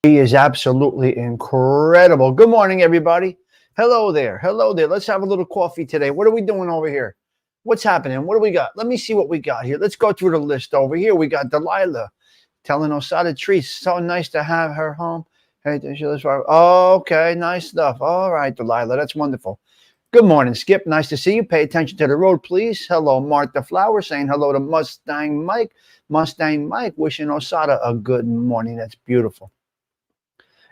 He is absolutely incredible. Good morning, everybody. Hello there. Hello there. Let's have a little coffee today. What are we doing over here? What's happening? What do we got? Let me see what we got here. Let's go through the list over here. We got Delilah telling Osada Trees. So nice to have her home. Hey, okay, nice stuff. All right, Delilah. That's wonderful. Good morning, Skip. Nice to see you. Pay attention to the road, please. Hello, Martha Flower saying hello to Mustang Mike. Mustang Mike wishing Osada a good morning. That's beautiful.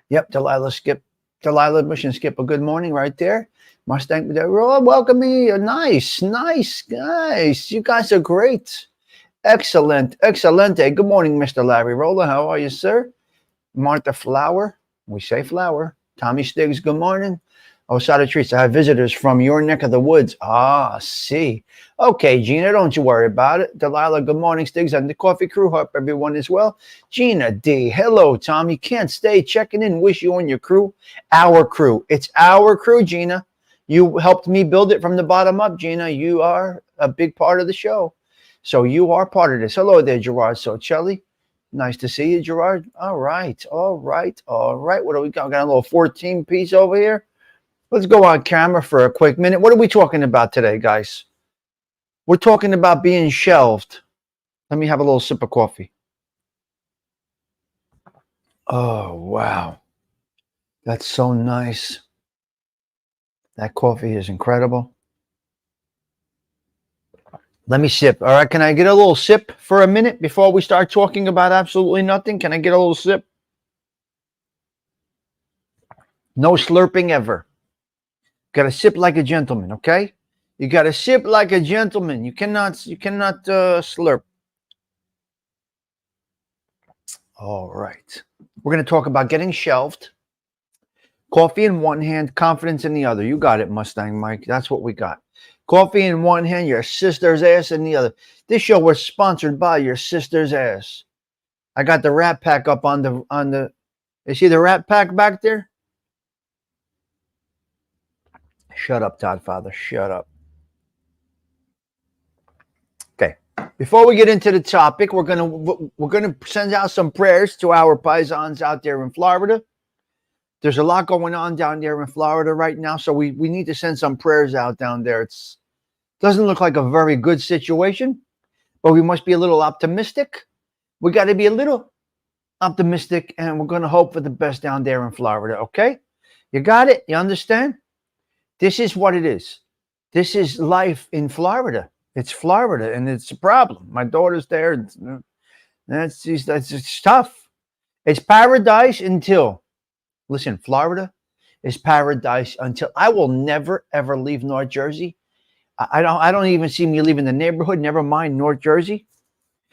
Yep, Delilah wishing Skip a good morning right there. Mustang, welcome me. Nice. You guys are great. Excellent. Good morning, Mr. Larry Roller. How are you, sir? Martha Flower. We say Flower. Tommy Stigs, good morning. Osada Treats, I have visitors from your neck of the woods. See. Okay, Gina, don't you worry about it. Delilah, good morning, Stigs, and the coffee crew. Hope everyone is well. Gina D, hello, Tommy. Can't stay checking in. Wish you and your crew. Our crew. It's our crew, Gina. You helped me build it from the bottom up, Gina. You are a big part of the show. So you are part of this. Hello there, Gerard Socelli. Nice to see you, Gerard. All right. What do we got? We got a little 14 piece over here. Let's go on camera for a quick minute. What are we talking about today, guys? We're talking about being shelved. Let me have a little sip of coffee. Oh, wow. That's so nice. That coffee is incredible. Let me sip. All right, can I get a little sip for a minute before we start talking about absolutely nothing? Can I get a little sip? No slurping ever. Got to sip like a gentleman, okay? You got to sip like a gentleman. You cannot slurp. All right. We're going to talk about getting shelved. Coffee in one hand, confidence in the other. You got it, Mustang Mike. That's what we got. Coffee in one hand, your sister's ass in the other. This show was sponsored by your sister's ass. I got the Rat Pack up on the. You see the Rat Pack back there? Shut up, Todd Father. Shut up. Okay. Before we get into the topic, we're gonna send out some prayers to our paisans out there in Florida. There's a lot going on down there in Florida right now, so we need to send some prayers out down there. It doesn't look like a very good situation, but we must be a little optimistic. We got to be a little optimistic, and we're going to hope for the best down there in Florida, okay? You got it? You understand? This is what it is. This is life in Florida. It's Florida, and it's a problem. My daughter's there. That's tough. It's paradise until, listen, Florida is paradise until I will never, ever leave North Jersey. I don't even see me leaving the neighborhood, never mind North Jersey.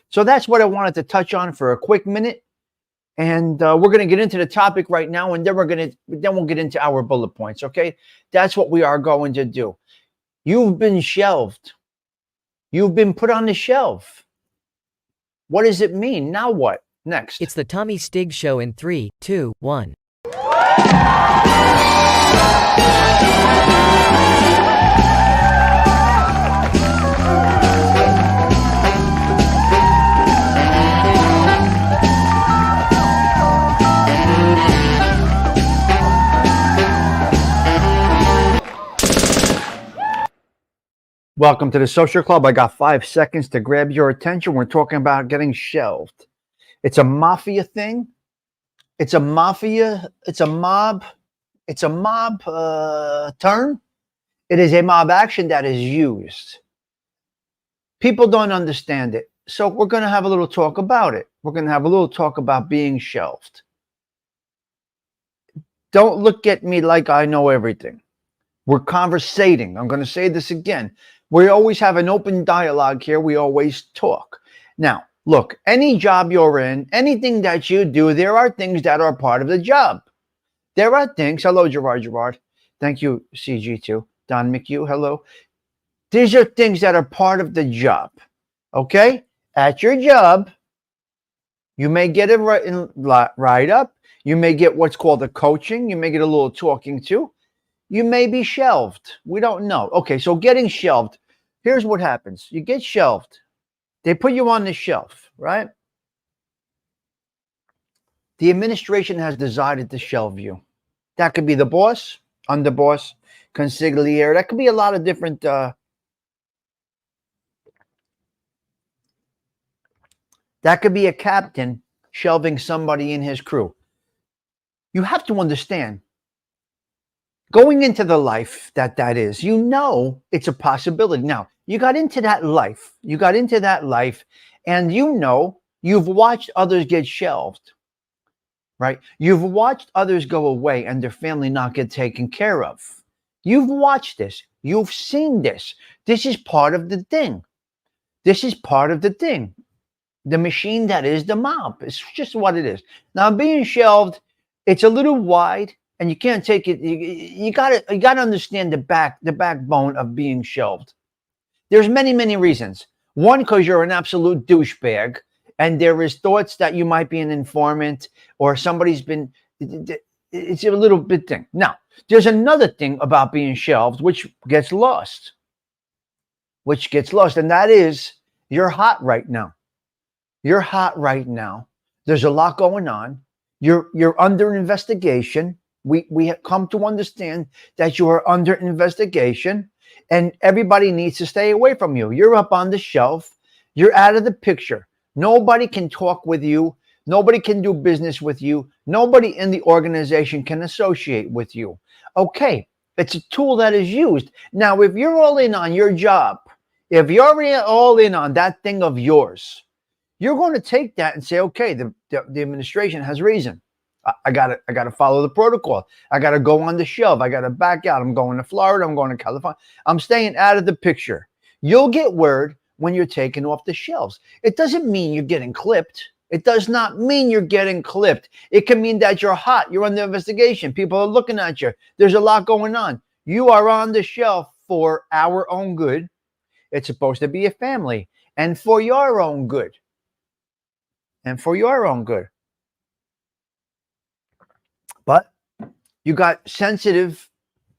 So that's what I wanted to touch on for a quick minute. And we're going to get into the topic right now, and then we'll get into our bullet points, okay? That's what we are going to do. You've been shelved. You've been put on the shelf. What does it mean? Now what? Next. It's the Tommy Stigs Show in 3, 2, 1. Welcome to the Social Club. I got 5 seconds to grab your attention. We're talking about getting shelved. It's a mafia thing. It's a mob term. It is a mob action that is used. People don't understand it. So we're going to have a little talk about it. We're going to have a little talk about being shelved. Don't look at me like I know everything. We're conversating. I'm going to say this again. We always have an open dialogue here. We always talk. Now, look, any job you're in, anything that you do, there are things that are part of the job. There are things. Hello, Gerard. Thank you, CG2. Don McHugh, hello. These are things that are part of the job. Okay? At your job, you may get a write-up. You may get what's called a coaching. You may get a little talking to. You may be shelved. We don't know. Okay, so getting shelved. Here's what happens. You get shelved. They put you on the shelf, right? The administration has decided to shelve you. That could be the boss, underboss, consigliere. That could be a lot of different. That could be a captain shelving somebody in his crew. You have to understand, going into the life that is, you know it's a possibility. Now, you got into that life. And you know you've watched others get shelved, right? You've watched others go away and their family not get taken care of. You've watched this. You've seen this. This is part of the thing. The machine that is the mob. It's just what it is. Now, being shelved, it's a little wide, and you can't take it. You gotta understand the backbone of being shelved. There's many reasons. One, because you're an absolute douchebag, and there is thoughts that you might be an informant or somebody's been. It's a little bit thing. Now, there's another thing about being shelved, which gets lost, and that is you're hot right now. There's a lot going on. You're under investigation. We have come to understand that you are under investigation, and everybody needs to stay away from you. You're up on the shelf. You're out of the picture. Nobody can talk with you. Nobody can do business with you. Nobody in the organization can associate with you. Okay, it's a tool that is used. Now, if you're all in on your job, if you're all in on that thing of yours, you're going to take that and say, okay, the administration has reason. I gotta follow the protocol. I gotta go on the shelf. I gotta back out. I'm going to Florida. I'm going to California. I'm staying out of the picture. You'll get word when you're taken off the shelves. It doesn't mean you're getting clipped. It does not mean you're getting clipped. It can mean that you're hot. You're under investigation. People are looking at you. There's a lot going on. You are on the shelf for our own good. It's supposed to be a family, and for your own good. But you got sensitive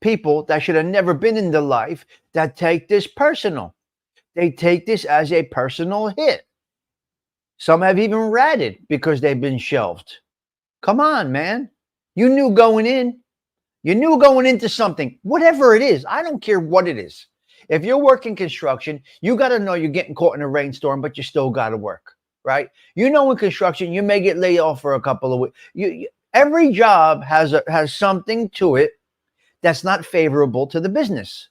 people that should have never been in the life that take this personal. They take this as a personal hit. Some have even ratted because they've been shelved. Come on, man. You knew going into something, whatever it is. I don't care what it is. If you're working construction, you got to know you're getting caught in a rainstorm, but you still got to work, right? You know, in construction, you may get laid off for a couple of weeks. Every job has something to it that's not favorable to the business.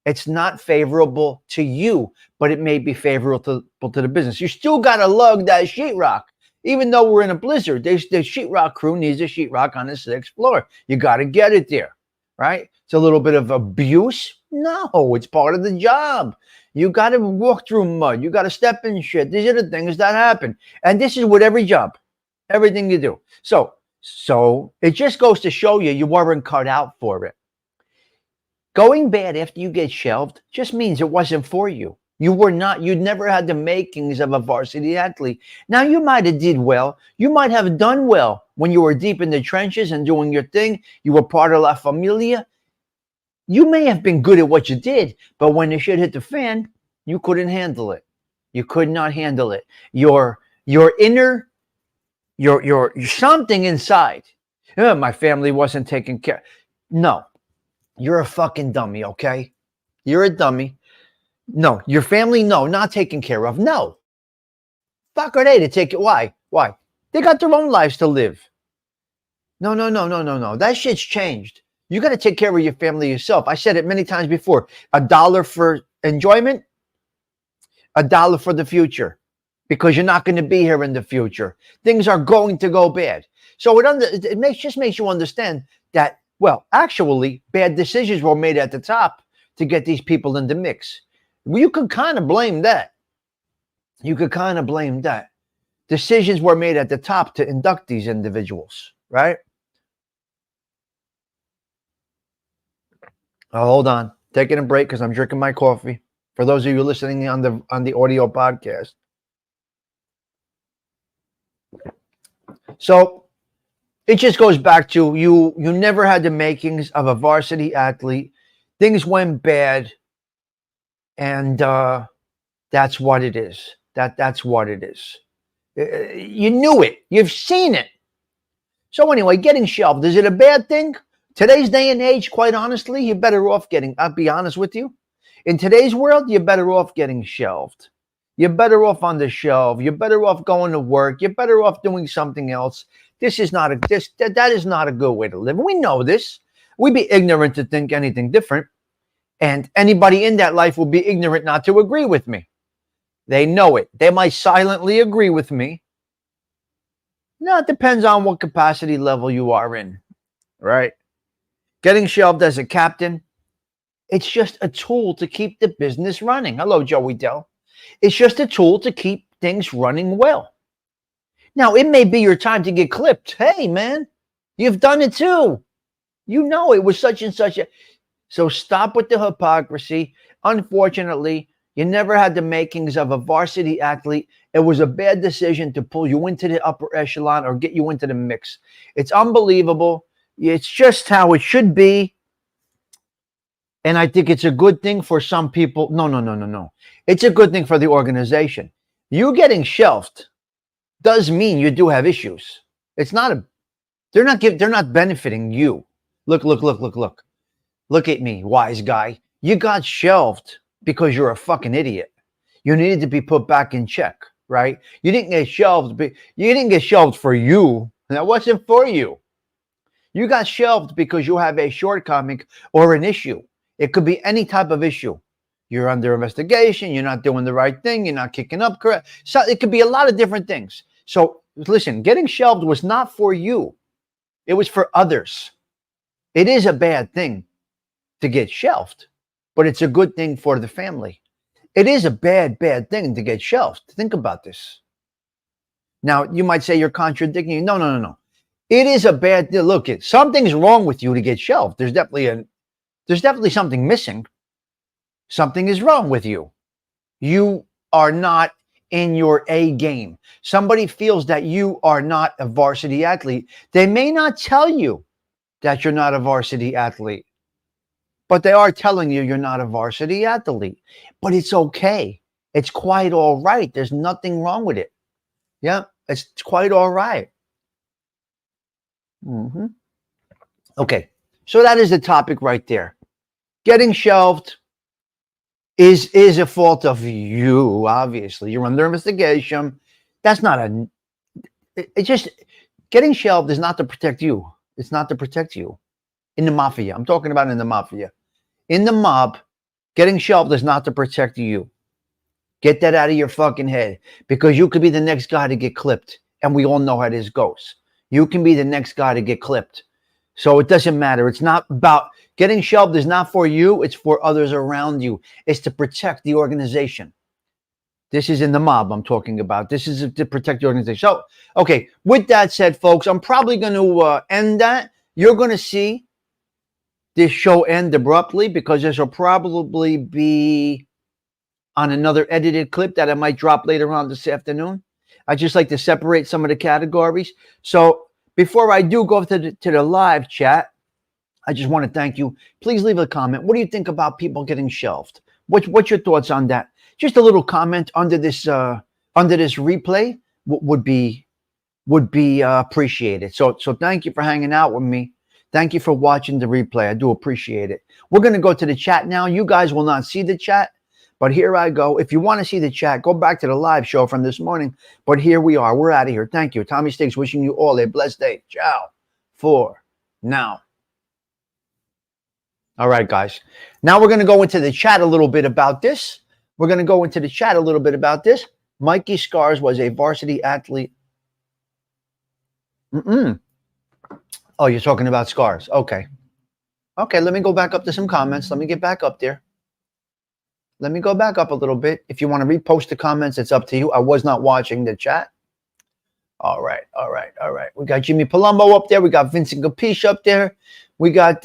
It's not favorable to you, but it may be favorable to the business. You still got to lug that sheetrock. Even though we're in a blizzard, the sheetrock crew needs a sheetrock on the 6th floor. You got to get it there, right? It's a little bit of abuse. No, it's part of the job. You got to walk through mud. You got to step in shit. These are the things that happen. And this is with every job, everything you do. So it just goes to show you weren't cut out for it. Going bad after you get shelved just means it wasn't for you. You'd never had the makings of a varsity athlete. Now, you might have did well. You might have done well when you were deep in the trenches and doing your thing. You were part of La Familia. You may have been good at what you did, but when the shit hit the fan, you couldn't handle it. You could not handle it. Your inner, your something inside. My family wasn't taken care. No, you're a fucking dummy, okay? You're a dummy. No, your family, no, not taken care of. No. Fuck are they to take it? Why? They got their own lives to live. No. That shit's changed. You got to take care of your family yourself. I said it many times before. $1 for enjoyment, $1 for the future, because you're not going to be here in the future. Things are going to go bad. So it just makes you understand that, well, actually, bad decisions were made at the top to get these people in the mix. You could kind of blame that. Decisions were made at the top to induct these individuals, right? Oh, hold on. Taking a break because I'm drinking my coffee. For those of you listening on the audio podcast. So it just goes back to you never had the makings of a varsity athlete. Things went bad. And that's what it is. That's what it is. You knew it. You've seen it. So anyway, getting shelved, is it a bad thing? Today's day and age, quite honestly, you're better off getting, I'll be honest with you. In today's world, you're better off getting shelved. You're better off on the shelf. You're better off going to work. You're better off doing something else. That is not a good way to live. We know this. We'd be ignorant to think anything different. And anybody in that life will be ignorant not to agree with me. They know it. They might silently agree with me. No, it depends on what capacity level you are in, right? Getting shelved as a captain, it's just a tool to keep the business running. Hello, Joey Dell. It's just a tool to keep things running well. Now, it may be your time to get clipped. Hey, man, you've done it too. You know it was such and such a... So stop with the hypocrisy. Unfortunately, you never had the makings of a varsity athlete. It was a bad decision to pull you into the upper echelon or get you into the mix. It's unbelievable. It's just how it should be. And I think it's a good thing for some people. No. It's a good thing for the organization. You getting shelved does mean you do have issues. It's not a, they're not benefiting you. Look. Look at me, wise guy. You got shelved because you're a fucking idiot. You needed to be put back in check, right? You didn't get shelved, but you didn't get shelved for you. That wasn't for you. You got shelved because you have a shortcoming or an issue. It could be any type of issue. You're under investigation. You're not doing the right thing. You're not kicking up correct. So it could be a lot of different things. So listen, getting shelved was not for you. It was for others. It is a bad thing to get shelved, but it's a good thing for the family. It is a bad thing to get shelved. Think about this. Now, you might say you're contradicting. No. It is a bad thing. Look, something's wrong with you to get shelved. There's definitely something missing. Something is wrong with you. You are not in your A game. Somebody feels that you are not a varsity athlete. They may not tell you that you're not a varsity athlete, but they are telling you you're not a varsity athlete. But it's okay. It's quite all right. There's nothing wrong with it. Yeah, it's quite all right. Okay, so that is the topic right there. Getting shelved is a fault of you, obviously. You're under investigation. That's not a... It's just... Getting shelved is not to protect you. It's not to protect you. In the mafia. I'm talking about in the mafia. In the mob, getting shelved is not to protect you. Get that out of your fucking head. Because you could be the next guy to get clipped. And we all know how this goes. You can be the next guy to get clipped. So it doesn't matter. It's not about... Getting shelved is not for you. It's for others around you. It's to protect the organization. This is in the mob I'm talking about. This is to protect the organization. So, okay. With that said, folks, I'm probably going to end that. You're going to see this show end abruptly because this will probably be on another edited clip that I might drop later on this afternoon. I just like to separate some of the categories. So before I do go to the live chat, I just want to thank you. Please leave a comment. What do you think about people getting shelved? What's your thoughts on that? Just a little comment under this replay would be appreciated. So thank you for hanging out with me. Thank you for watching the replay. I do appreciate it. We're going to go to the chat now. You guys will not see the chat, but here I go. If you want to see the chat, go back to the live show from this morning. But here we are. We're out of here. Thank you. Tommy Stigs wishing you all a blessed day. Ciao for now. All right, guys. Now we're going to go into the chat a little bit about this. Mikey Scars was a varsity athlete. Oh, you're talking about Scars. Okay. Okay, let me go back up to some comments. Let me get back up there. Let me go back up a little bit. If you want to repost the comments, it's up to you. I was not watching the chat. All right. We got Jimmy Palumbo up there. We got Vincent Capiche up there. We got,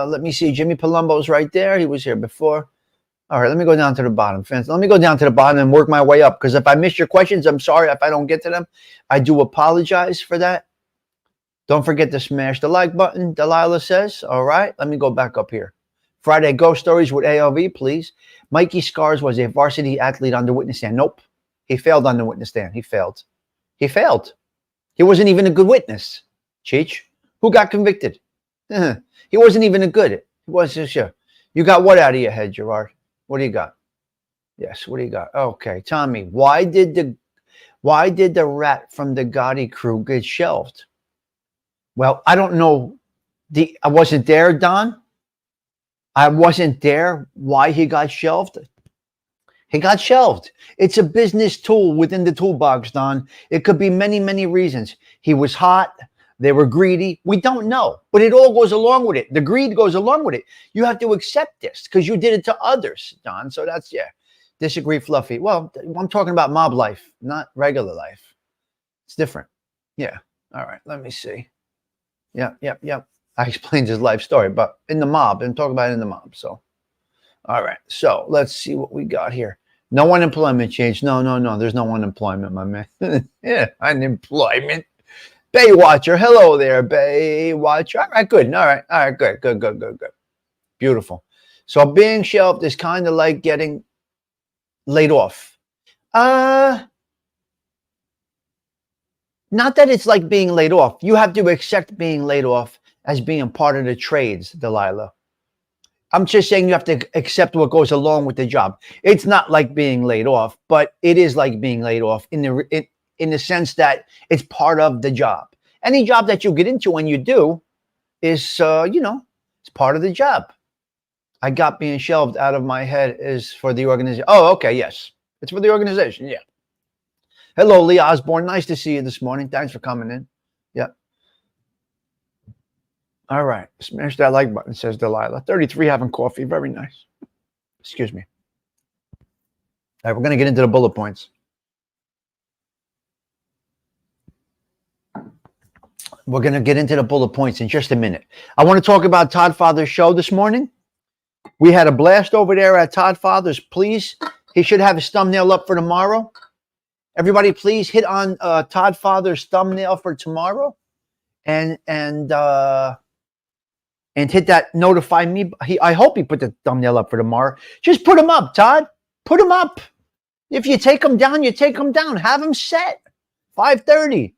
let me see, Jimmy Palumbo's right there. He was here before. All right, let me go down to the bottom, fans. Let me go down to the bottom and work my way up, because if I miss your questions, I'm sorry if I don't get to them. I do apologize for that. Don't forget to smash the like button, Delilah says. All right, let me go back up here. Friday Ghost Stories with ALV, please. Mikey Scars was a varsity athlete on the witness stand. Nope, he failed on the witness stand. He failed. He wasn't even a good witness. Cheech, who got convicted? He wasn't even a good. He wasn't sure. You got what out of your head, Gerard? What do you got? Yes, what do you got? Okay, Tommy, why did the rat from the Gotti crew get shelved? Well, I don't know. I wasn't there, Don. I wasn't there. Why he got shelved? He got shelved. It's a business tool within the toolbox, Don. It could be many, many reasons. He was hot. They were greedy. We don't know, but it all goes along with it. The greed goes along with it. You have to accept this because you did it to others, Don. So that's, yeah. Disagree, Fluffy. Well, I'm talking about mob life, not regular life. It's different. Yeah. All right. Let me see. Yep. I explained his life story, but in the mob, and talk about it in the mob. So, all right. So let's see what we got here. No unemployment change. No. There's no unemployment, my man. Yeah, unemployment. Baywatcher. Hello there, Baywatcher. All right, good. All right, good. Beautiful. So being shelved is kind of like getting laid off. Not that it's like being laid off. You have to accept being laid off as being part of the trades, Delilah. I'm just saying you have to accept what goes along with the job. It's not like being laid off, but it is like being laid off in the sense that it's part of the job. Any job that you get into when you do is, it's part of the job. I got being shelved out of my head is for the organization. Oh, okay, yes. It's for the organization, yeah. Hello, Lee Osborne. Nice to see you this morning. Thanks for coming in. Yeah. All right. Smash that like button, says Delilah. 33 having coffee. Very nice. Excuse me. All right, we're going to get into the bullet points. We're going to get into the bullet points in just a minute. I want to talk about Todd Father's show this morning. We had a blast over there at Todd Father's. Please, he should have his thumbnail up for tomorrow. Everybody, please hit on Todd Father's thumbnail for tomorrow, and hit that notify me. I hope he put the thumbnail up for tomorrow. Just put him up, Todd. Put him up. If you take him down, you take him down. Have him set 5:30.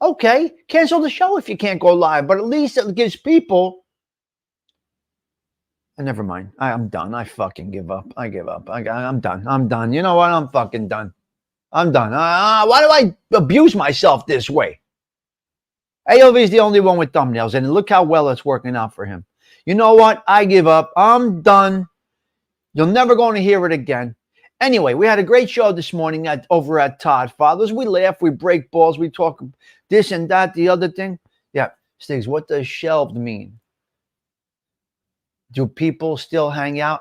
Okay, cancel the show if you can't go live, but at least it gives people. Never mind. I'm done. I fucking give up. I give up. I'm done. I'm done. You know what? I'm fucking done. I'm done. Why do I abuse myself this way? AOV is the only one with thumbnails, and look how well it's working out for him. You know what? I give up. I'm done. You're never going to hear it again. Anyway, we had a great show this morning over at Todd Father's. We laugh, we break balls, we talk this and that, the other thing. Yeah, Stigs, what does shelved mean? Do people still hang out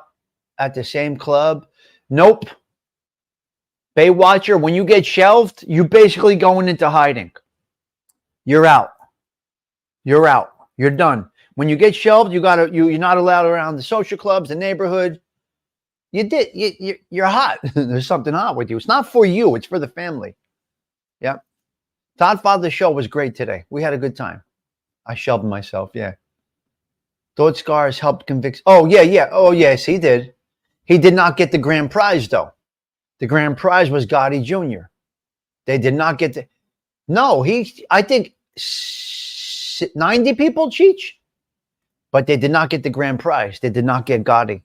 at the same club? Nope. Baywatcher, when you get shelved, you basically going into hiding. You're out. You're out. You're done. When you get shelved, you're not allowed around the social clubs, the neighborhood. You're hot. There's something hot with you. It's not for you. It's for the family. Yeah. Todd Father's show was great today. We had a good time. I shelved myself. Yeah. Thought scars helped convict. Oh, yeah. Oh, yes, he did. He did not get the grand prize, though. The grand prize was Gotti Jr. They did not get the. No, I think 90 people, Cheech. But they did not get the grand prize. They did not get Gotti.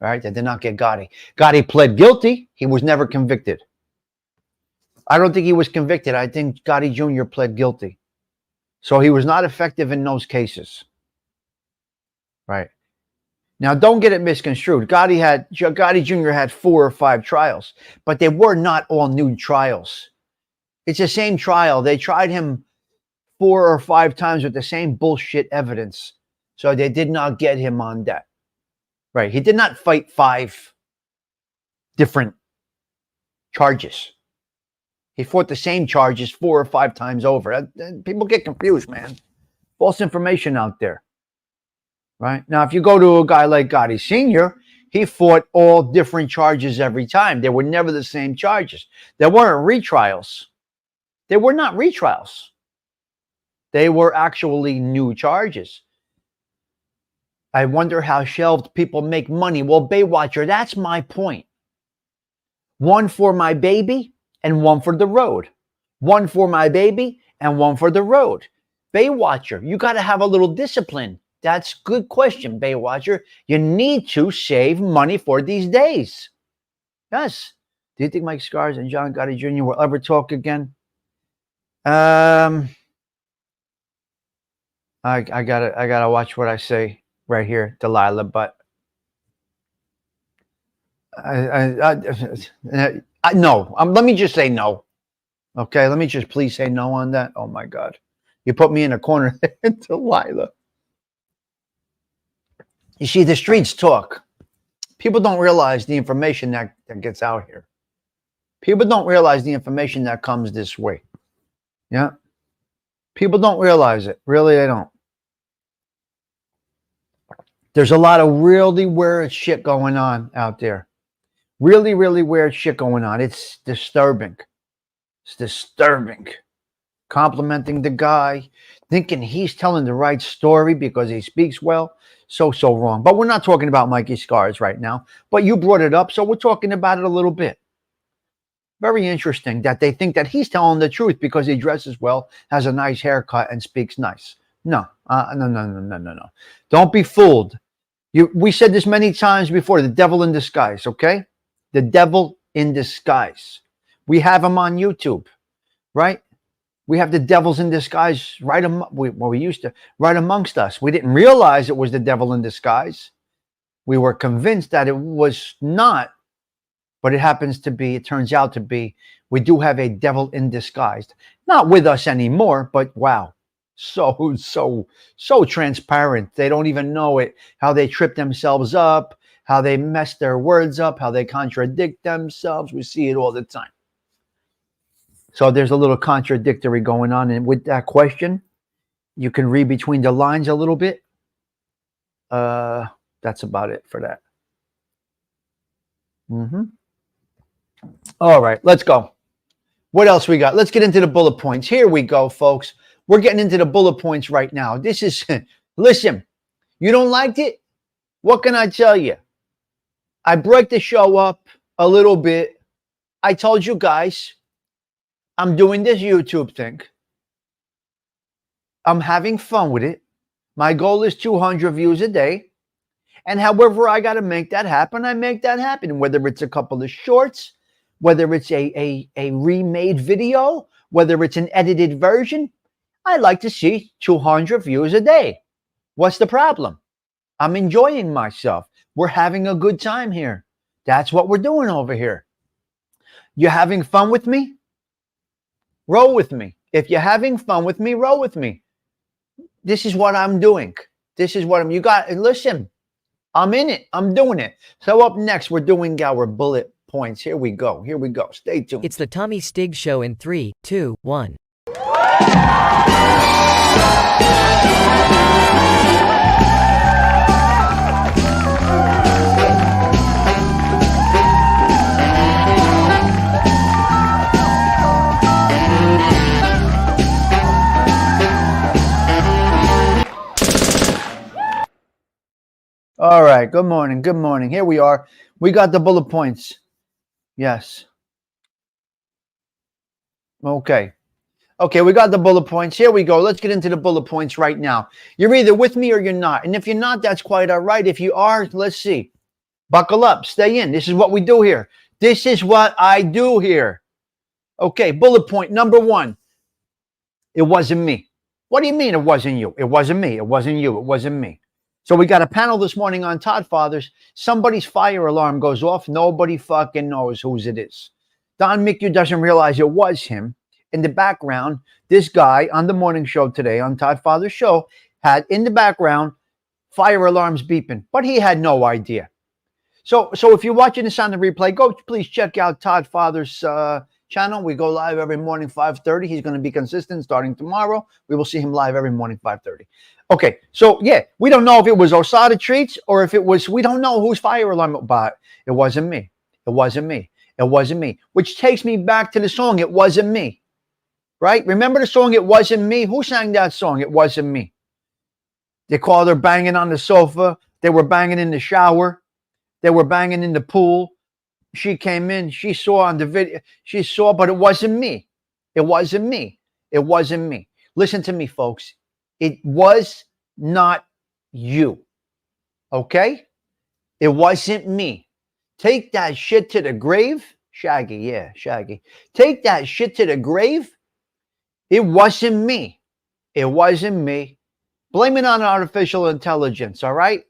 All right, they did not get Gotti. Gotti pled guilty. He was never convicted. I don't think he was convicted. I think Gotti Jr. pled guilty. So he was not effective in those cases. Right. Now, don't get it misconstrued. Gotti Jr. had 4 or 5 trials, but they were not all new trials. It's the same trial. They tried him 4 or 5 times with the same bullshit evidence. So they did not get him on that. Right. He did not fight 5 different charges. He fought the same charges 4 or 5 times over. People get confused, man. False information out there. Right? Now, if you go to a guy like Gotti Sr., he fought all different charges every time. They were never the same charges. They weren't retrials. They were not retrials. They were actually new charges. I wonder how shelved people make money. Well, Baywatcher, that's my point. One for my baby and one for the road. One for my baby and one for the road. Baywatcher, you got to have a little discipline. That's a good question, Baywatcher. You need to save money for these days. Yes. Do you think Mike Scars and John Gotti Jr. will ever talk again? I gotta watch what I say right here, Delilah. But no. Let me just say no. Okay, let me just please say no on that. Oh my God, you put me in a corner, Delilah. You see, the streets talk. People don't realize the information that gets out here. People don't realize the information that comes this way. Yeah. People don't realize it. Really, they don't. There's a lot of really weird shit going on out there. Really, really weird shit going on. It's disturbing. It's disturbing. Complimenting the guy, thinking he's telling the right story because he speaks well. So wrong. But we're not talking about Mikey Scars right now. But you brought it up, so we're talking about it a little bit. Very interesting that they think that he's telling the truth because he dresses well, has a nice haircut, and speaks nice. No. No. Don't be fooled. We said this many times before, the devil in disguise, okay? The devil in disguise. We have him on YouTube, right? We have the devils in disguise we used to right amongst us. We didn't realize it was the devil in disguise. We were convinced that it was not, but it turns out to be. We do have a devil in disguise. Not with us anymore, but wow. So transparent. They don't even know it, how they trip themselves up, how they mess their words up, how they contradict themselves. We see it all the time. So there's a little contradictory going on. And with that question, you can read between the lines a little bit. That's about it for that. All right, let's go. What else we got? Let's get into the bullet points. Here we go, folks. We're getting into the bullet points right now. This is, listen, you don't like it? What can I tell you? I break the show up a little bit. I told you guys, I'm doing this YouTube thing. I'm having fun with it. My goal is 200 views a day. And however I got to make that happen, I make that happen. Whether it's a couple of shorts, whether it's a remade video, whether it's an edited version, I like to see 200 views a day. What's the problem? I'm enjoying myself. We're having a good time here. That's what we're doing over here. You having fun with me? Roll with me. If you're having fun with me, roll with me. This is what I'm doing. Listen, I'm in it. I'm doing it. So up next, we're doing our bullet points. Here we go. Stay tuned. It's the Tommy Stigs Show in 3, 2, 1. All right. Good morning. Good morning. Here we are. We got the bullet points. Yes. Okay, we got the bullet points. Here we go. Let's get into the bullet points right now. You're either with me or you're not. And if you're not, that's quite all right. If you are, let's see. Buckle up. Stay in. This is what we do here. This is what I do here. Okay, bullet point number 1. It wasn't me. What do you mean it wasn't you? It wasn't me. It wasn't you. It wasn't me. So we got a panel this morning on Todd Fathers. Somebody's fire alarm goes off. Nobody fucking knows whose it is. Don Mickey doesn't realize it was him. In the background, this guy on the morning show today, on Todd Father's show, had in the background fire alarms beeping, but he had no idea. So if you're watching this on the replay, go please check out Todd Father's channel. We go live every morning, 5:30. He's going to be consistent starting tomorrow. We will see him live every morning, 5:30. Okay, so yeah, we don't know if it was Osada Treats or if it was, we don't know whose fire alarm, but it wasn't me. It wasn't me. It wasn't me. Which takes me back to the song, It Wasn't Me. Right? Remember the song, It Wasn't Me? Who sang that song, It Wasn't Me? They called her banging on the sofa. They were banging in the shower. They were banging in the pool. She came in. She saw on the video. She saw, but it wasn't me. It wasn't me. It wasn't me. Listen to me, folks. It was not you. Okay? It wasn't me. Take that shit to the grave. Shaggy, yeah, Shaggy. Take that shit to the grave. It wasn't me. It wasn't me. Blame it on artificial intelligence, all right?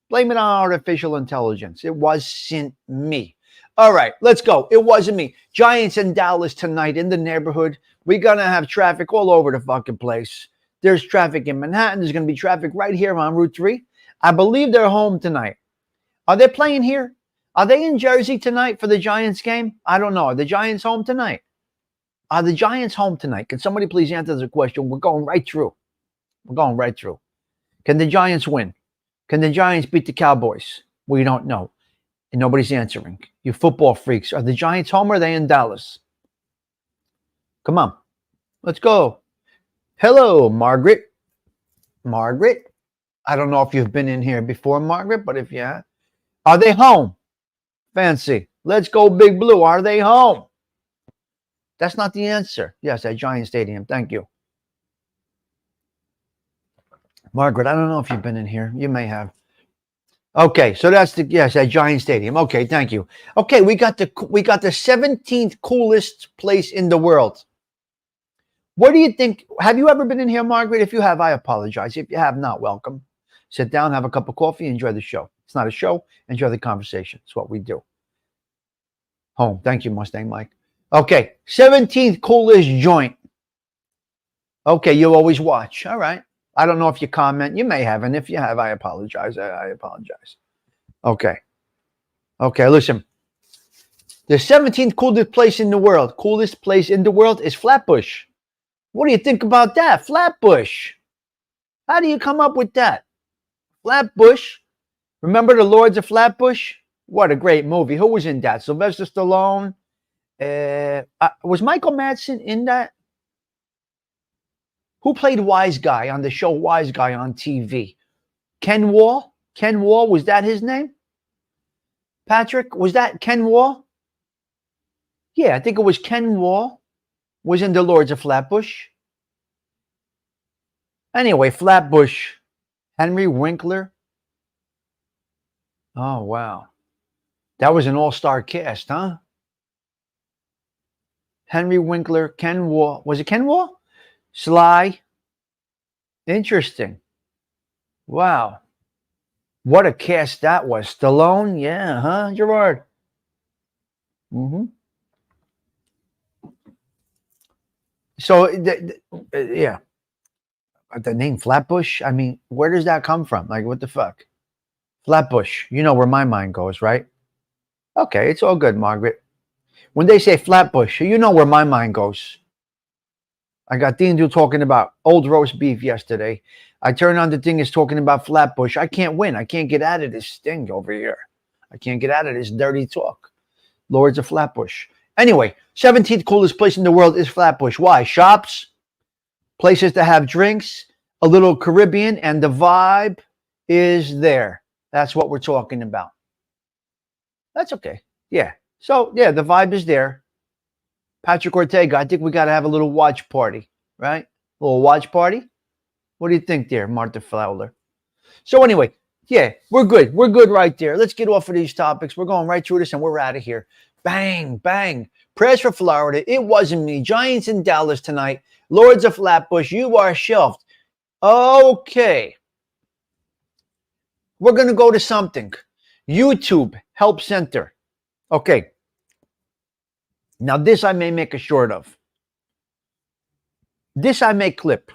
Blame it on artificial intelligence. It wasn't me. All right, let's go. It wasn't me. Giants in Dallas tonight in the neighborhood. We're going to have traffic all over the fucking place. There's traffic in Manhattan. There's going to be traffic right here on Route 3. I believe they're home tonight. Are they playing here? Are they in Jersey tonight for the Giants game? I don't know. Are the Giants home tonight? Are the Giants home tonight? Can somebody please answer the question? We're going right through. We're going right through. Can the Giants win? Can the Giants beat the Cowboys? We don't know. And nobody's answering. You football freaks. Are the Giants home or are they in Dallas? Come on. Let's go. Hello, Margaret. Margaret? I don't know if you've been in here before, Margaret, but if you have. Are they home? Fancy. Let's go, Big Blue. Are they home? That's not the answer. Yes, at Giant Stadium. Thank you. Margaret, I don't know if you've been in here. You may have. Okay, so that's yes, at Giant Stadium. Okay, thank you. Okay, we got the 17th coolest place in the world. What do you think? Have you ever been in here, Margaret? If you have, I apologize. If you have not, welcome. Sit down, have a cup of coffee, enjoy the show. It's not a show. Enjoy the conversation. It's what we do. Home. Thank you, Mustang Mike. Okay, 17th coolest joint. Okay, you always watch. All right. I don't know if you comment. You may have, and if you have, I apologize. I apologize. Okay. Okay, listen. The 17th coolest place in the world. Coolest place in the world is Flatbush. What do you think about that? Flatbush. How do you come up with that? Flatbush. Remember the Lords of Flatbush? What a great movie. Who was in that? Sylvester Stallone. Was Michael Madsen in that? Who played Wise Guy on the show Wise Guy on TV? Ken Wall? Ken Wall, was that his name? Patrick, was that Ken Wall? Yeah, I think it was Ken Wall. Was in the Lords of Flatbush. Anyway, Flatbush. Henry Winkler. Oh, wow. That was an all-star cast, huh? Henry Winkler, Ken Wall. Was it Ken Wall? Sly. Interesting. Wow. What a cast that was. Stallone, yeah, huh, Gerard? Mm-hmm. So, yeah. The name Flatbush, I mean, where does that come from? Like, what the fuck? Flatbush. You know where my mind goes, right? Okay, it's all good, Margaret. When they say Flatbush, you know where my mind goes. I got Dean talking about old roast beef yesterday. I turn on the thing, is talking about Flatbush. I can't win. I can't get out of this thing over here. I can't get out of this dirty talk. Lords of Flatbush. Anyway, 17th coolest place in the world is Flatbush. Why? Shops, places to have drinks, a little Caribbean, and the vibe is there. That's what we're talking about. That's okay. Yeah. So, yeah, the vibe is there. Patrick Ortega, I think we got to have a little watch party, right? A little watch party? What do you think there, Martha Fowler? So anyway, yeah, we're good. We're good right there. Let's get off of these topics. We're going right through this and we're out of here. Bang, bang. Prayers for Florida. It wasn't me. Giants in Dallas tonight. Lords of Flatbush, you are shelved. Okay. We're going to go to something. YouTube Help Center. Okay. Now, this I may make a short of. This I may clip.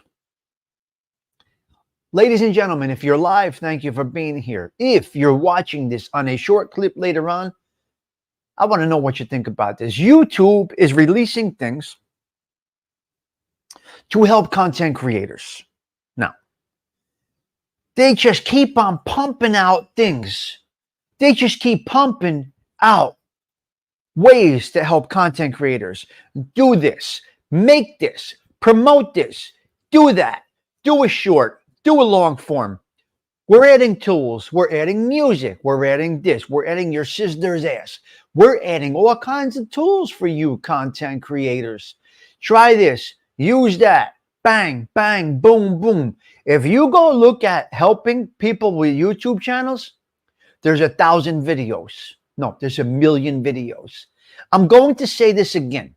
Ladies and gentlemen, if you're live, thank you for being here. If you're watching this on a short clip later on, I want to know what you think about this. YouTube is releasing things to help content creators. Now, they just keep on pumping out things. They just keep pumping out ways to help content creators. Do this, make this, promote this, do that, do a short, do a long form. We're adding tools, we're adding music, we're adding this, we're adding your sister's ass. We're adding all kinds of tools for you content creators Try this. Use that. Bang, bang, boom, boom. If you go look at helping people with YouTube channels, there's 1,000 videos. No, there's 1,000,000 videos. I'm going to say this again.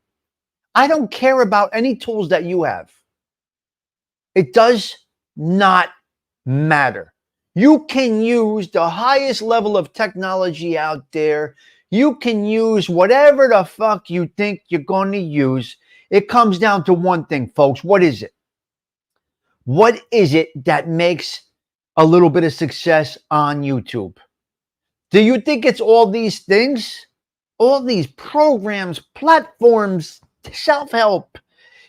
I don't care about any tools that you have. It does not matter. You can use the highest level of technology out there. You can use whatever the fuck you think you're going to use. It comes down to one thing, folks. What is it? What is it that makes a little bit of success on YouTube? Do you think it's all these things? All these programs, platforms, self-help?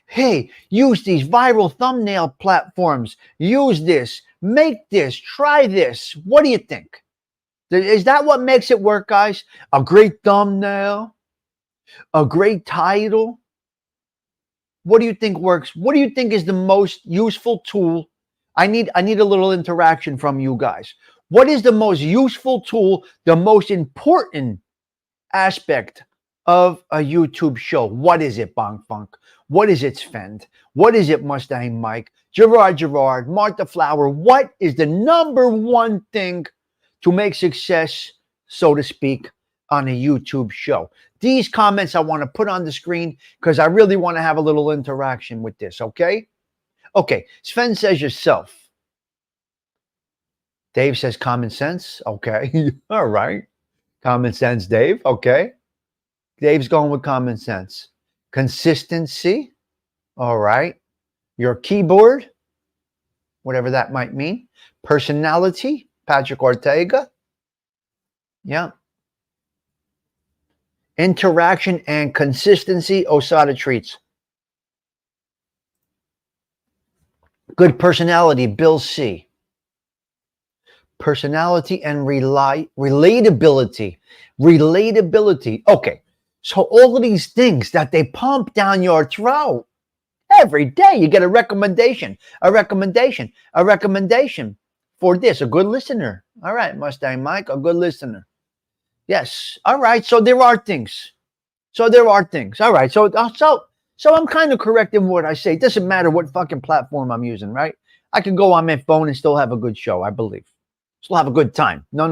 Hey, use these viral thumbnail platforms. Use this. Make this. Try this. What do you think? Is that what makes it work, guys? A great thumbnail? A great title? What do you think works? What do you think is the most useful tool? I need a little interaction from you guys. What is the most useful tool, the most important aspect of a YouTube show? What is it, Bong Funk? What is it, Sven? What is it, Mustang Mike? Gerard, Martha Flower? What is the number one thing to make success, so to speak, on a YouTube show? These comments I want to put on the screen because I really want to have a little interaction with this, okay? Okay, Sven says yourself. Dave says common sense. Okay, all right. Common sense, Dave. Okay. Dave's going with common sense. Consistency. All right. Your keyboard, whatever that might mean. Personality, Patrick Ortega. Yeah. Interaction and consistency, Osada Treats. Good personality, Bill C. Personality and relatability. Relatability. Okay. So all of these things that they pump down your throat every day, you get a recommendation for this. A good listener. All right, Mustang Mike, a good listener. Yes. All right. So there are things. All right. So I'm kind of correct in what I say. It doesn't matter what fucking platform I'm using, right? I can go on my phone and still have a good show, I believe. Still have a good time. No.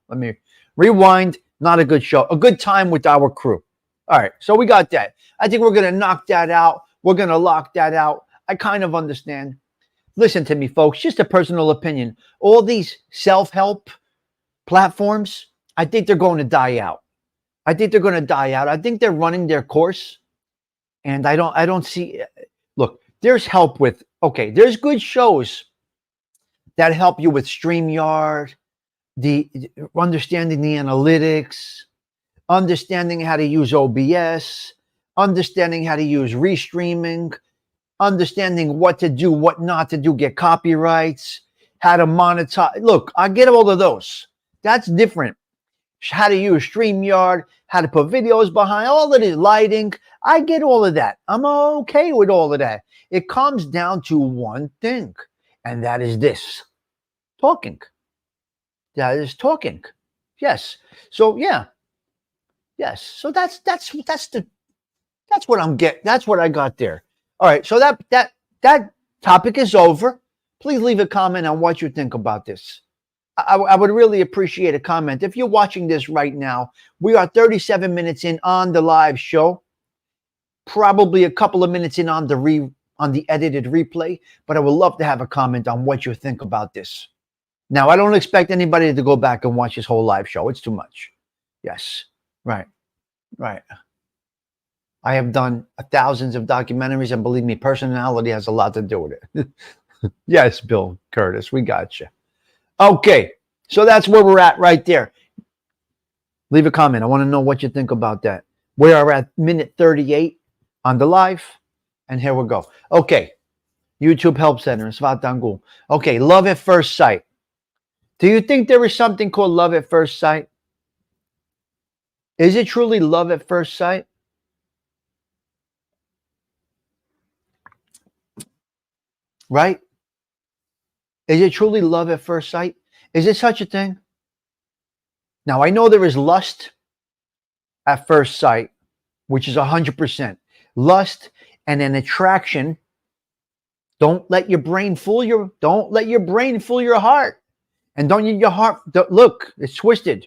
Let me rewind. Not a good show. A good time with our crew. All right. So we got that. I think we're going to knock that out. We're going to lock that out. I kind of understand. Listen to me, folks. Just a personal opinion. All these self-help platforms, I think they're going to die out. I think they're running their course. And I don't see. Look, there's help with. Okay, there's good shows that help you with StreamYard, the understanding the analytics, understanding how to use OBS, understanding how to use restreaming, understanding what to do, what not to do, get copyrights, how to monetize. Look, I get all of those. That's different. How to use StreamYard, how to put videos behind, all of the lighting. I get all of that. I'm okay with all of that. It comes down to one thing, and that is this. Talking. That is talking. Yes. So yeah. Yes. So that's what I'm getting. That's what I got there. All right. So that topic is over. Please leave a comment on what you think about this. I would really appreciate a comment. If you're watching this right now, we are 37 minutes in on the live show. Probably a couple of minutes in on the edited replay, but I would love to have a comment on what you think about this. Now, I don't expect anybody to go back and watch this whole live show. It's too much. Yes. Right. I have done thousands of documentaries, and believe me, personality has a lot to do with it. Yes, Bill Curtis, we got you. Okay, so that's where we're at right there. Leave a comment. I want to know what you think about that. We are at minute 38 on the live, and here we go. Okay, YouTube Help Center in Svatangul. Okay, love at first sight. Do you think there is something called love at first sight? Is it truly love at first sight? Right? Is it truly love at first sight? Is it such a thing? Now, I know there is lust at first sight, which is 100%. Lust and an attraction. Don't let your brain fool your heart. And don't let your heart look, it's twisted.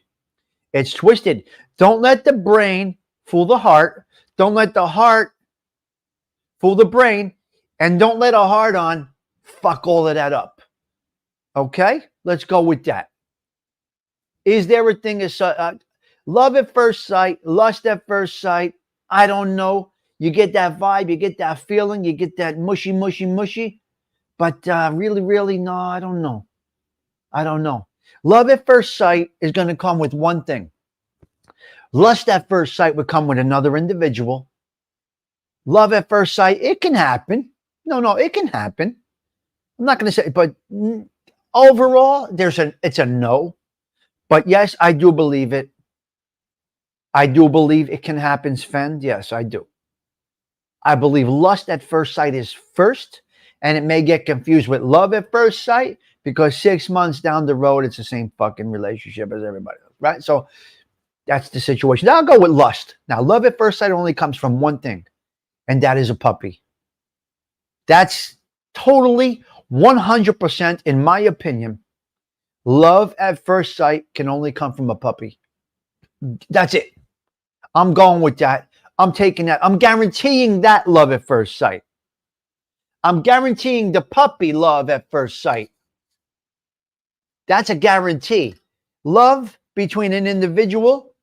It's twisted. Don't let the brain fool the heart. Don't let the heart fool the brain. And don't let a heart on fuck all of that up. Okay? Let's go with that. Is there a thing as love at first sight, lust at first sight? I don't know. You get that vibe, you get that feeling, you get that mushy. But really, no, I don't know. Love at first sight is going to come with one thing. Lust at first sight would come with another individual. Love at first sight, it can happen. No, it can happen. I'm not going to say, but overall, it's a no. But yes, I do believe it. I do believe it can happen, Sven. Yes, I do. I believe lust at first sight is first, and it may get confused with love at first sight because 6 months down the road, it's the same fucking relationship as everybody else, right? So that's the situation. Now I'll go with lust. Now, love at first sight only comes from one thing, and that is a puppy. That's totally 100%, in my opinion. Love at first sight can only come from a puppy. That's it. I'm going with that. I'm taking that. I'm guaranteeing that love at first sight. I'm guaranteeing the puppy love at first sight. That's a guarantee. Love between an individual,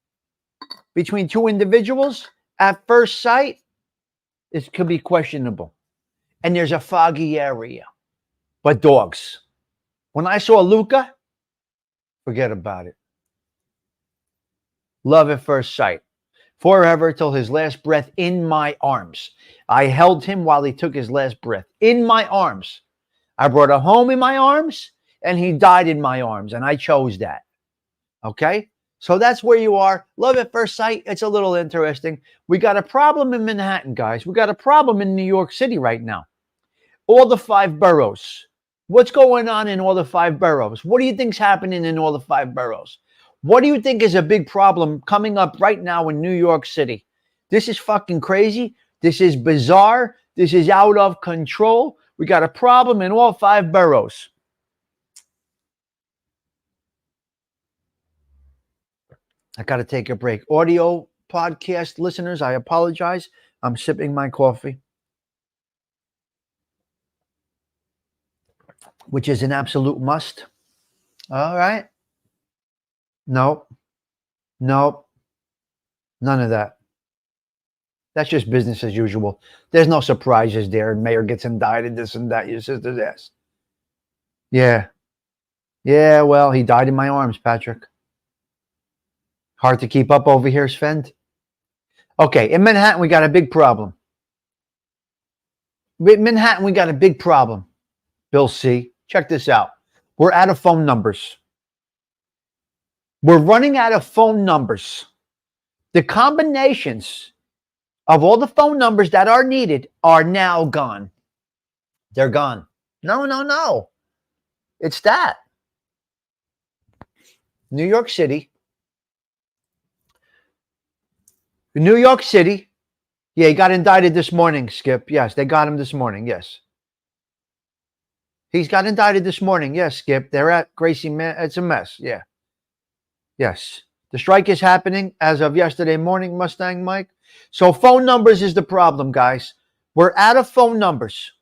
between two individuals at first sight, it could be questionable. And there's a foggy area. But dogs. When I saw Luca, forget about it. Love at first sight. Forever till his last breath in my arms. I held him while he took his last breath in my arms. I brought him home in my arms, and he died in my arms, and I chose that. Okay? So that's where you are. Love at first sight, it's a little interesting. We got a problem in Manhattan, guys. We got a problem in New York City right now. All the 5 boroughs. What's going on in all the 5 boroughs? What do you think's happening in all the 5 boroughs? What do you think is a big problem coming up right now in New York City? This is fucking crazy. This is bizarre. This is out of control. We got a problem in all 5 boroughs. I got to take a break. Audio podcast listeners, I apologize. I'm sipping my coffee, which is an absolute must. All right. Nope. None of that. That's just business as usual. There's no surprises there. Mayor gets indicted, this and that. Your sister's ass. Yeah, well, he died in my arms, Patrick. Hard to keep up over here, Sven. Okay, in Manhattan, we got a big problem. In Manhattan, we got a big problem. Bill C., check this out. We're out of phone numbers. We're running out of phone numbers. The combinations of all the phone numbers that are needed are now gone. They're gone. No. It's that. New York City. Yeah, he got indicted this morning, Skip. Yes, they got him this morning. Yes. He's got indicted this morning. Yes, Skip. They're at Gracie. It's a mess. Yeah. Yes. The strike is happening as of yesterday morning, Mustang Mike. So phone numbers is the problem, guys. We're out of phone numbers.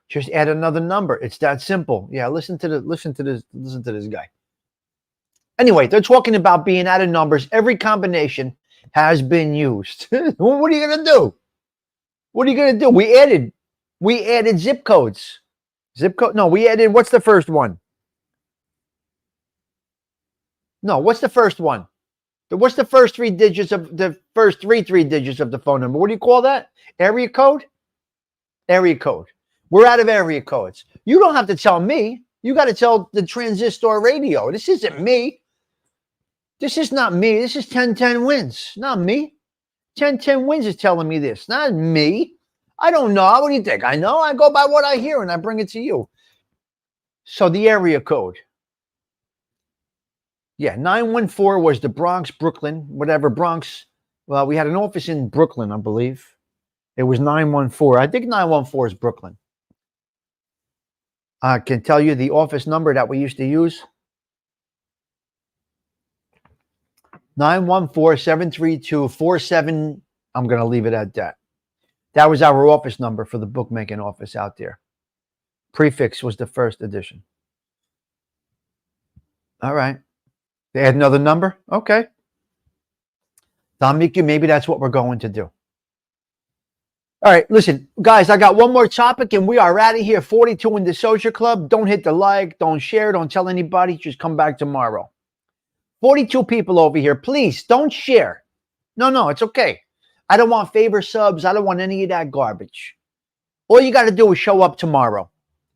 Just add another number. It's that simple. Yeah, listen to this guy. Anyway, they're talking about being out of numbers. Every combination has been used. What are you gonna do? We added zip codes. No, we added, what's the first one? No, what's the first one? What's the first three digits of the phone number? What do you call that? Area code? Area code. We're out of area codes. You don't have to tell me. You got to tell the transistor radio. This isn't me. This is not me. This is 1010 Wins. Not me. 1010 Wins is telling me this. Not me. I don't know. What do you think? I know. I go by what I hear and I bring it to you. So the area code. Yeah, 914 was the Bronx, Brooklyn, whatever, Bronx. Well, we had an office in Brooklyn, I believe. It was 914. I think 914 is Brooklyn. I can tell you the office number that we used to use. 914-732-47. I'm going to leave it at that. That was our office number for the bookmaking office out there. Prefix was the first edition. All right. They had another number? Okay. Dominique, maybe that's what we're going to do. All right, listen, guys, I got one more topic and we are out of here. 42 in the social club. Don't hit the like, don't share, don't tell anybody. Just come back tomorrow. 42 people over here. Please don't share. No, it's okay. I don't want favor subs. I don't want any of that garbage. All you got to do is show up tomorrow.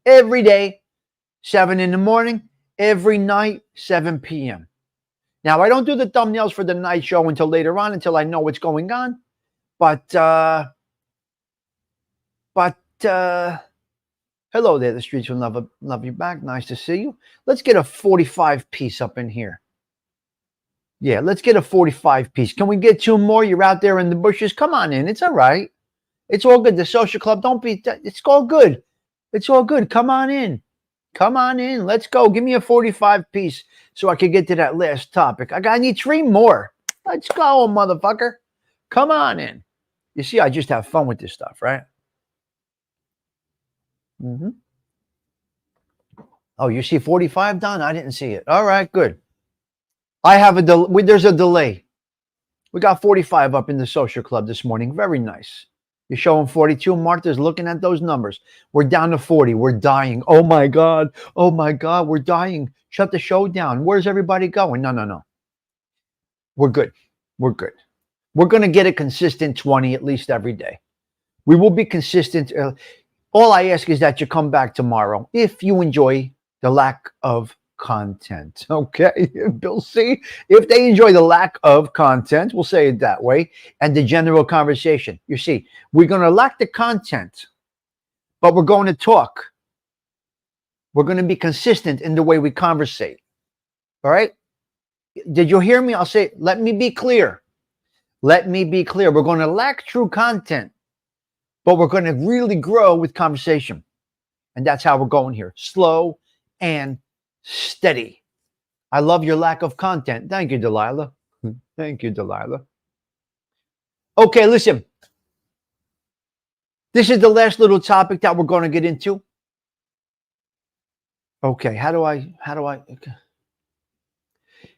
Every day, 7 in the morning. Every night, 7 p.m. Now, I don't do the thumbnails for the night show until later on, until I know what's going on. But hello there. The streets will love you back. Nice to see you. Let's get a 45 piece up in here. Yeah, let's get a 45 piece. Can we get 2 more? You're out there in the bushes. Come on in. It's all right. It's all good. The social club, don't be, it's all good. It's all good. Come on in. Come on in. Let's go. Give me a 45 piece so I can get to that last topic. I need 3 more. Let's go, motherfucker. Come on in. You see, I just have fun with this stuff, right? Oh, you see 45 done? I didn't see it. All right, good. I have there's a delay. We got 45 up in the social club this morning. Very nice. You're showing 42. Martha's looking at those numbers. We're down to 40. We're dying. Oh my God. Oh my God. We're dying. Shut the show down. Where's everybody going? No. We're good. We're good. We're going to get a consistent 20 at least every day. We will be consistent. All I ask is that you come back tomorrow if you enjoy the lack of content. Okay, Bill C. If they enjoy the lack of content, we'll say it that way, and the general conversation. You see, we're going to lack the content, but we're going to talk. We're going to be consistent in the way we conversate. All right? Did you hear me? I'll say, let me be clear. Let me be clear. We're going to lack true content, but we're going to really grow with conversation. And that's how we're going here. Slow and steady. I love your lack of content. Thank you, Delilah. Thank you, Delilah. Okay, listen. This is the last little topic that we're going to get into. Okay, how do I? Okay.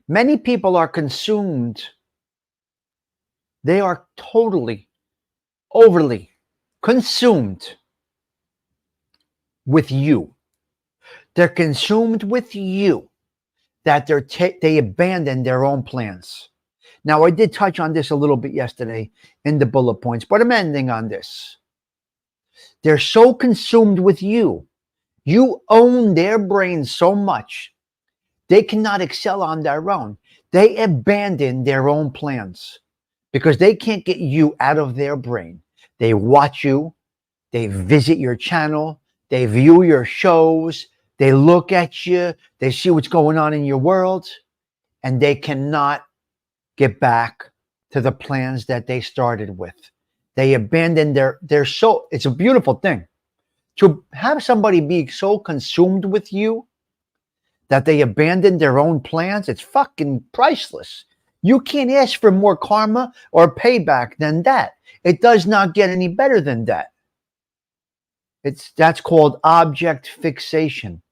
Many people are consumed. They are totally, overly consumed with you. They're consumed with you, that they abandon their own plans. Now, I did touch on this a little bit yesterday in the bullet points, but I'm ending on this. They're so consumed with you. You own their brain so much, they cannot excel on their own. They abandon their own plans because they can't get you out of their brain. They watch you. They visit your channel. They view your shows. They look at you, they see what's going on in your world, and they cannot get back to the plans that they started with. They abandon their soul. It's a beautiful thing. To have somebody be so consumed with you that they abandon their own plans, it's fucking priceless. You can't ask for more karma or payback than that. It does not get any better than that. That's called object fixation.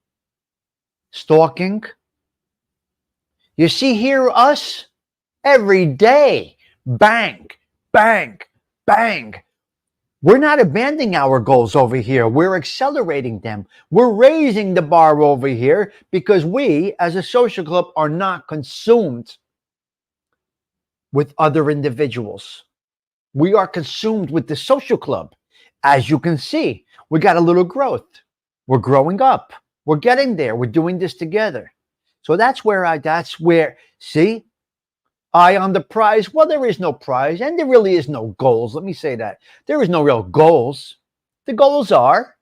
Stalking. You see here us every day. Bang, bang, bang. We're not abandoning our goals over here. We're accelerating them. We're raising the bar over here because we, as a social club, are not consumed with other individuals. We are consumed with the social club. As you can see, we got a little growth. We're growing up. We're getting there. We're doing this together. So that's where, see, eye on the prize. Well, there is no prize and there really is no goals. Let me say that. There is no real goals. The goals are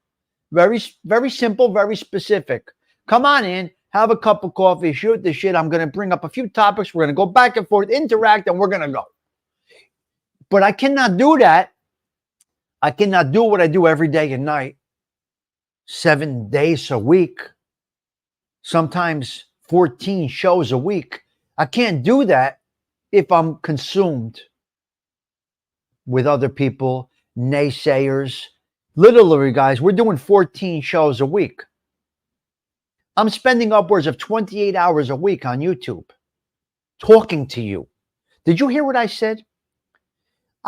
very, very simple, very specific. Come on in, have a cup of coffee, shoot the shit. I'm going to bring up a few topics. We're going to go back and forth, interact, and we're going to go. But I cannot do that. I cannot do what I do every day and night, 7 days a week, sometimes 14 shows a week. I can't do that if I'm consumed with other people, naysayers. Literally, guys, we're doing 14 shows a week. I'm spending upwards of 28 hours a week on YouTube talking to you. Did you hear what I said?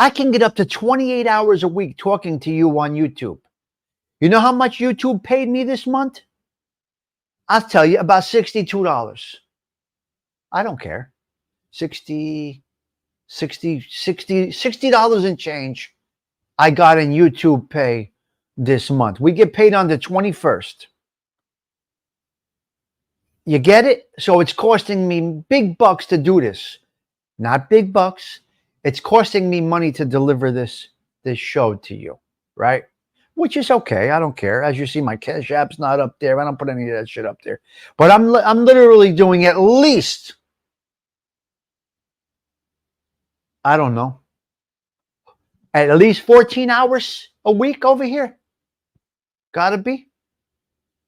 I can get up to 28 hours a week talking to you on YouTube. You know how much YouTube paid me this month? I'll tell you, about $62. I don't care. $60 and change I got in YouTube pay this month. We get paid on the 21st. You get it? So it's costing me big bucks to do this. Not big bucks. It's costing me money to deliver this show to you, right? Which is okay. I don't care. As you see, my Cash App's not up there. I don't put any of that shit up there. But I'm literally doing at least, I don't know, at least 14 hours a week over here. Gotta be.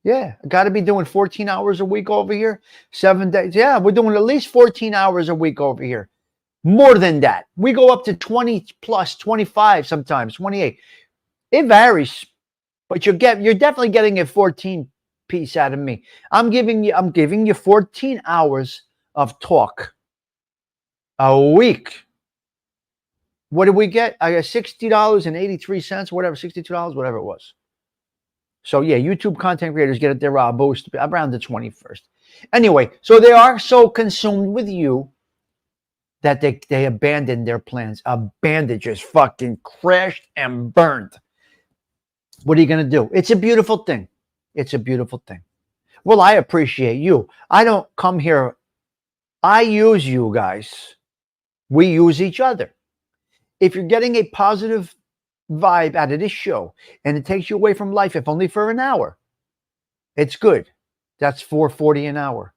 Yeah, gotta be doing 14 hours a week over here. 7 days. Yeah, we're doing at least 14 hours a week over here. More than that. We go up to 20 plus, 25 sometimes, 28. It varies, but you're definitely getting a 14 piece out of me. I'm giving you 14 hours of talk a week. What did we get? I got $60.83, whatever, $62, whatever it was. So yeah, YouTube content creators get it their boost around the 21st. Anyway, so they are so consumed with you that they abandoned their plans. Abandoned, just fucking crashed and burned. What are you going to do? It's a beautiful thing. It's a beautiful thing. Well, I appreciate you. I don't come here. I use you guys. We use each other. If you're getting a positive vibe out of this show and it takes you away from life, if only for an hour, it's good. That's $4.40 an hour.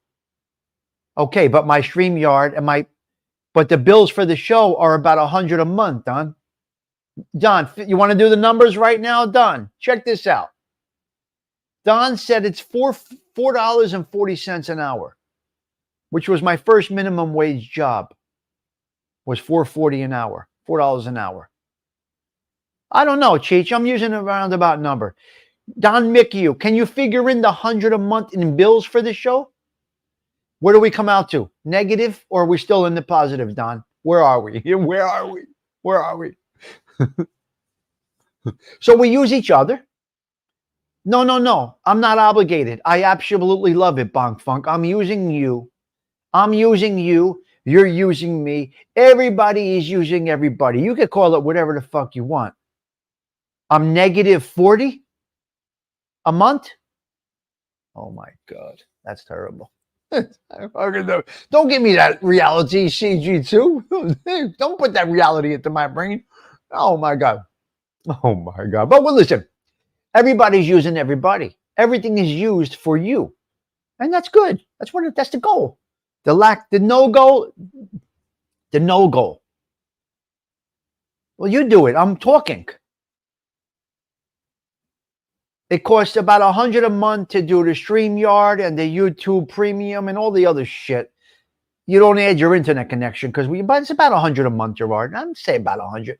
Okay, but my StreamYard and but the bills for the show are about $100 a month, Don. Don, you want to do the numbers right now? Don, check this out. Don said it's $4.40 an hour, which was my first minimum wage job, was $4.40 an hour, $4 an hour. I don't know, Cheech. I'm using a roundabout number. Don Mickey, can you figure in the $100 a month in bills for the show? Where do we come out to? Negative, or are we still in the positive, Don? Where are we? Where are we? Where are we? So we use each other. No. I'm not obligated. I absolutely love it, Bonk Funk. I'm using you. You're using me. Everybody is using everybody. You can call it whatever the fuck you want. I'm negative 40 a month. Oh my God. That's terrible. Don't give me that reality CG2. Don't put that reality into my brain. Oh my God. Oh my God. But well, listen, everybody's using everybody. Everything is used for you. And that's good. That's the goal. The no goal. Well, you do it. I'm talking. It costs about $100 a month to do the StreamYard and the YouTube Premium and all the other shit. You don't add your internet connection but it's about $100 a month, Gerard. I'd say about 100.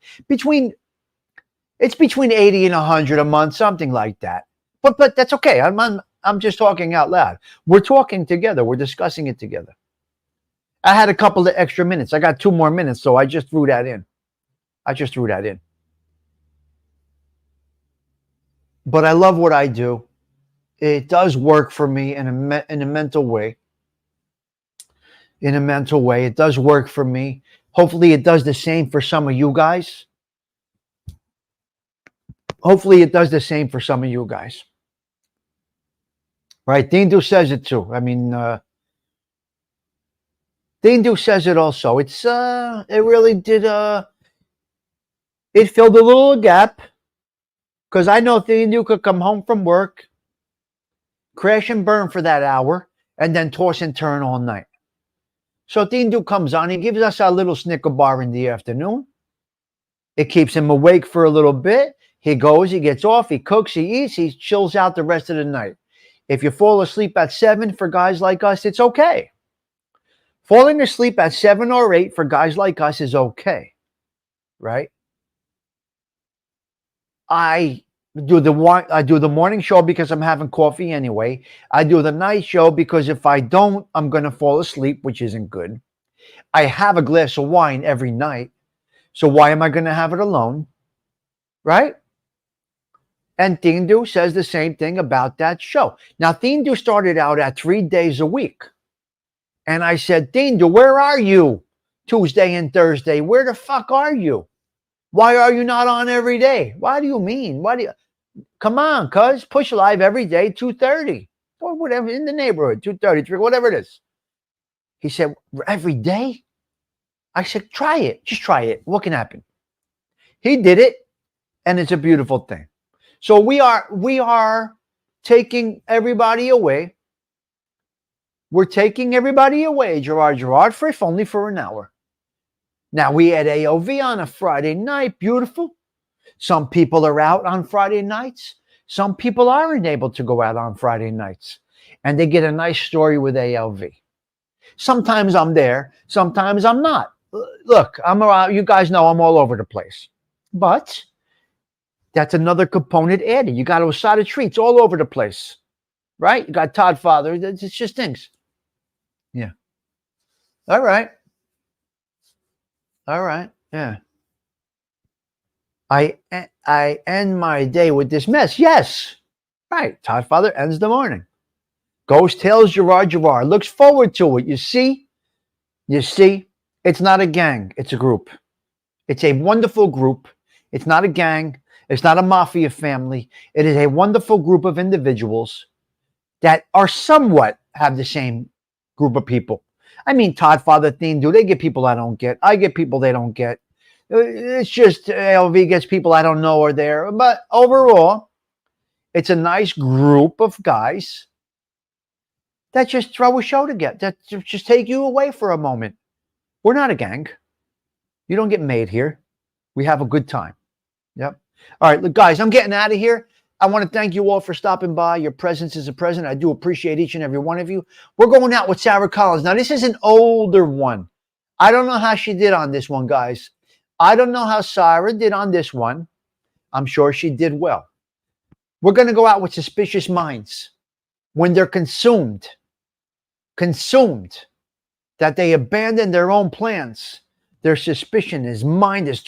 It's between 80 and 100 a month, something like that. But that's okay. I'm just talking out loud. We're talking together. We're discussing it together. I had a couple of extra minutes. I got 2 more minutes, so I just threw that in. But I love what I do. It does work for me in a mental way. It does work for me. Hopefully it does the same for some of you guys. Right? Dindu says it too. I mean, Dindu says it also. It really did. It filled a little gap. Because I know Dindu could come home from work, crash and burn for that hour, and then toss and turn all night. So Dindu comes on. He gives us our little Snicker bar in the afternoon. It keeps him awake for a little bit. He goes, he gets off, he cooks, he eats, he chills out the rest of the night. If you fall asleep at 7 for guys like us, it's okay. Falling asleep at 7 or 8 for guys like us is okay, right? I do the morning show because I'm having coffee anyway. I do the night show because if I don't, I'm going to fall asleep, which isn't good. I have a glass of wine every night. So why am I going to have it alone? Right? And Tindu says the same thing about that show. Now, Tindu started out at 3 days a week. And I said, Tindu, where are you? Tuesday and Thursday. Where the fuck are you? Why are you not on every day? What do you mean? Come on, cuz. Push live every day, 2:30. Or whatever, in the neighborhood, 2:33, whatever it is. He said, every day? I said, try it. Just try it. What can happen? He did it, and it's a beautiful thing. So we are taking everybody away. We're taking everybody away, Gerard, for if only for an hour. Now, we had AOV on a Friday night. Beautiful. Some people are out on Friday nights. Some people aren't able to go out on Friday nights. And they get a nice story with ALV. Sometimes I'm there. Sometimes I'm not. Look, I'm around. You guys know I'm all over the place. But that's another component added. You got Osada treats all over the place. Right? You got Todd Father. It's just things. Yeah. All right. Yeah. I end my day with this mess. Yes. Right. Todd Father ends the morning. Goes, tells Gerard. Looks forward to it. You see? It's not a gang. It's a group. It's a wonderful group. It's not a gang. It's not a mafia family. It is a wonderful group of individuals that are somewhat have the same group of people. I mean, Todd, Father, Theme, they get people I don't get. I get people they don't get. It's just LV gets people I don't know are there. But overall, it's a nice group of guys that just throw a show together, that just take you away for a moment. We're not a gang. You don't get made here. We have a good time. Yep. All right, look, guys, I'm getting out of here. I want to thank you all for stopping by. Your presence is a present. I do appreciate each and every one of you. We're going out with Sarah Collins. Now, this is an older one. I don't know how she did on this one, guys. I don't know how Sarah did on this one. I'm sure she did well. We're going to go out with Suspicious Minds. When they're consumed, that they abandon their own plans, their suspicion, his mind is